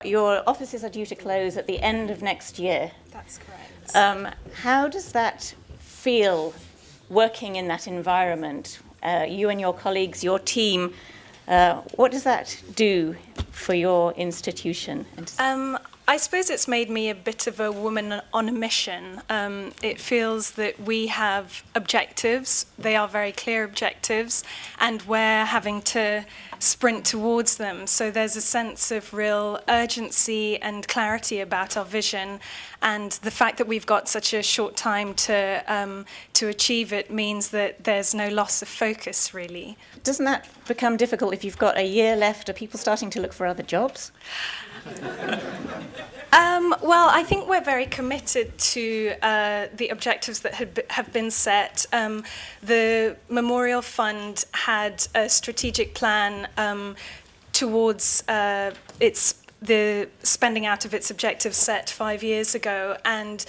Your offices are due to close at the end of next year. That's correct. How does that feel working in that environment? You and your colleagues, your team, what does that do for your institution? I suppose it's made me a bit of a woman on a mission. It feels that we have objectives, they are very clear objectives, and we're having to sprint towards them. So there's a sense of real urgency and clarity about our vision, and the fact that we've got such a short time to achieve it means that there's no loss of focus, really. Doesn't that become difficult if you've got a year left? Are people starting to look for other jobs? Well, I think we're very committed to the objectives that have been set. The Memorial Fund had a strategic plan towards the spending out of its objectives set 5 years ago, and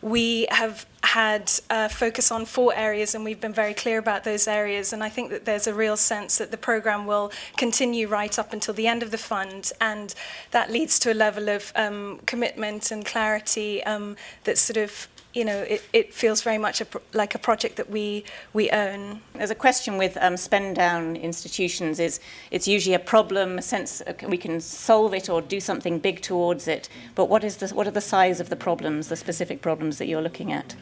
we have had a focus on 4 areas, and we've been very clear about those areas, and I think that there's a real sense that the programme will continue right up until the end of the fund, and that leads to a level of commitment and clarity that sort of, you know, it feels very much like a project that we own. There's a question with spend down institutions is it's usually a problem, a sense we can solve it or do something big towards it, but what are the size of the problems, the specific problems that you're looking at?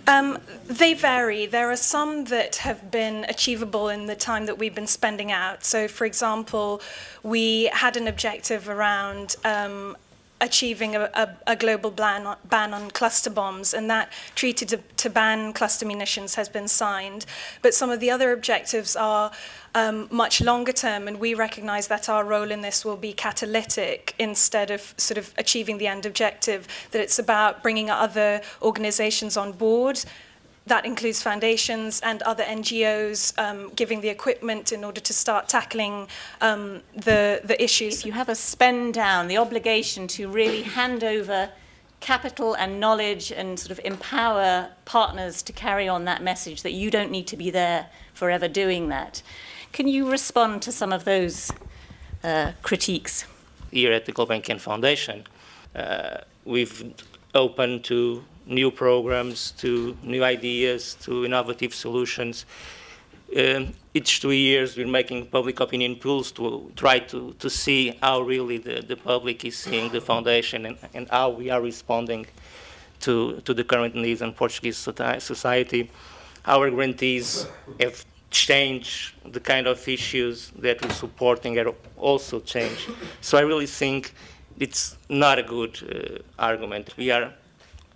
They vary. There are some that have been achievable in the time that we've been spending out. So, for example, we had an objective around achieving a global ban on cluster bombs, and that treaty to ban cluster munitions has been signed. But some of the other objectives are much longer term, and we recognise that our role in this will be catalytic instead of sort of achieving the end objective, that it's about bringing other organisations on board. That includes foundations and other NGOs, giving the equipment in order to start tackling the issues. You have a spend down, the obligation to really hand over capital and knowledge and sort of empower partners to carry on that message that you don't need to be there forever doing that. Can you respond to some of those critiques? Here at the Gulbenkian Foundation, we've opened to new programs, to new ideas, to innovative solutions. Each 2 years we're making public opinion polls to try to see how really the public is seeing the foundation and how we are responding to the current needs in Portuguese society. Our grantees have changed the kind of issues that we're supporting have also changed. So I really think it's not a good argument. We are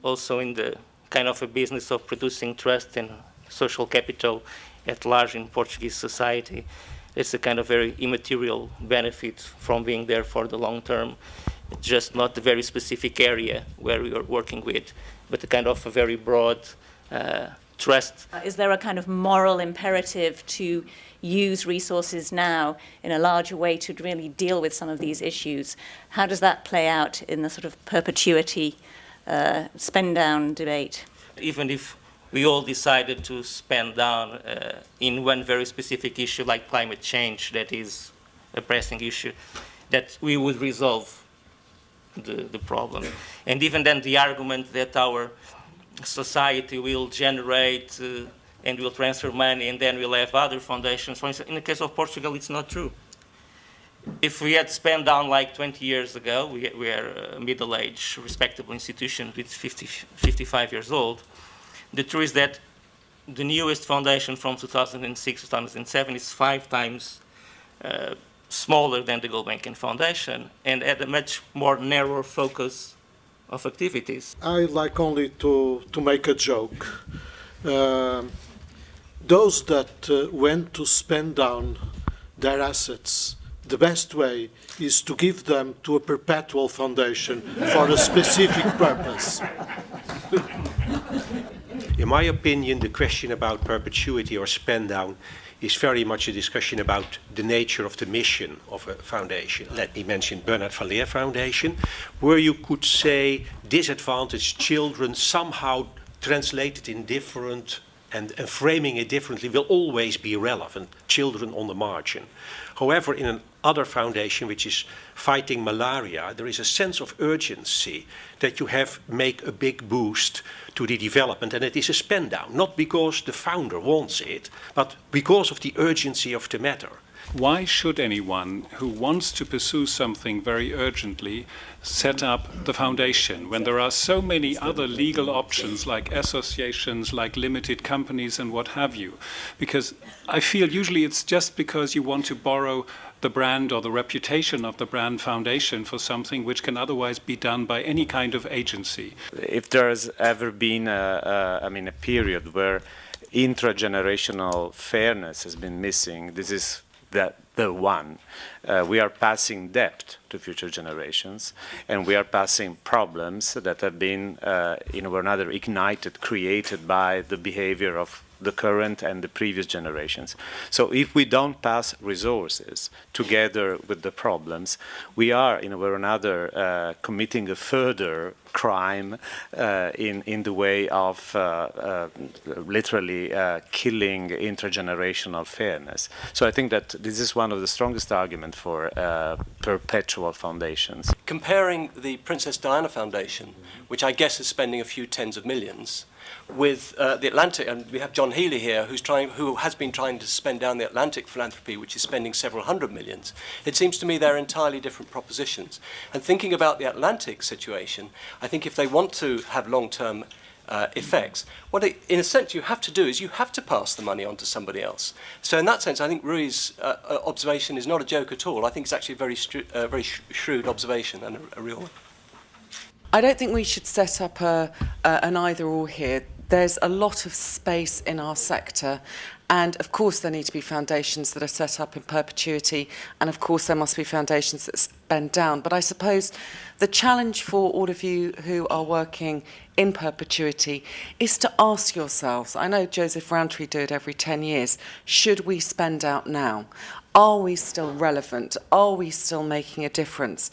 also in the kind of a business of producing trust and social capital at large in Portuguese society. It's a kind of very immaterial benefit from being there for the long term. It's just not the very specific area where we are working with, but a kind of a very broad trust. Is there a kind of moral imperative to use resources now in a larger way to really deal with some of these issues? How does that play out in the sort of perpetuity spend down debate? Even if we all decided to spend down in one very specific issue like climate change, that is a pressing issue, that we would resolve the problem. And even then the argument that our society will generate and will transfer money and then we'll have other foundations. For instance, in the case of Portugal, it's not true. If we had spent down like 20 years ago, we are a middle-aged, respectable institution with 55 years old. The truth is that the newest foundation from 2006, 2007 is 5 times smaller than the Gulbenkian Foundation and had a much more narrow focus of activities. I like only to make a joke. Those that went to spend down their assets, the best way is to give them to a perpetual foundation for a specific purpose. In my opinion, the question about perpetuity or spend down is very much a discussion about the nature of the mission of a foundation. Let me mention Bernard van Leer Foundation, where you could say disadvantaged children somehow translated in different and framing it differently will always be relevant, children on the margin. However, in another foundation which is fighting malaria, there is a sense of urgency that you make a big boost to the development, and it is a spend down, not because the founder wants it, but because of the urgency of the matter. Why should anyone who wants to pursue something very urgently set up the foundation when there are so many other legal options like associations, like limited companies and what have you? Because I feel usually it's just because you want to borrow the brand or the reputation of the brand foundation for something which can otherwise be done by any kind of agency. If there's ever been a period where intragenerational fairness has been missing, this is the one. We are passing debt to future generations, and we are passing problems that have been, in one or another, ignited, created by the behavior of the current and the previous generations. So if we don't pass resources together with the problems, we are, in one or another, committing a further crime in the way of literally killing intergenerational fairness. So I think that this is one of the strongest arguments for perpetual foundations. Comparing the Princess Diana Foundation, which I guess is spending a few tens of millions, with the Atlantic, and we have John Healy here, who has been trying to spend down the Atlantic Philanthropy, which is spending several hundred millions. It seems to me they're entirely different propositions. And thinking about the Atlantic situation, I think if they want to have long-term effects, what in a sense you have to do is you have to pass the money on to somebody else. So in that sense, I think Rui's observation is not a joke at all. I think it's actually a very shrewd observation and a real one. I don't think we should set up an either-or here. There's a lot of space in our sector, and of course there need to be foundations that are set up in perpetuity, and of course there must be foundations that spend down. But I suppose the challenge for all of you who are working in perpetuity is to ask yourselves, I know Joseph Rowntree do it every 10 years, should we spend out now? Are we still relevant? Are we still making a difference?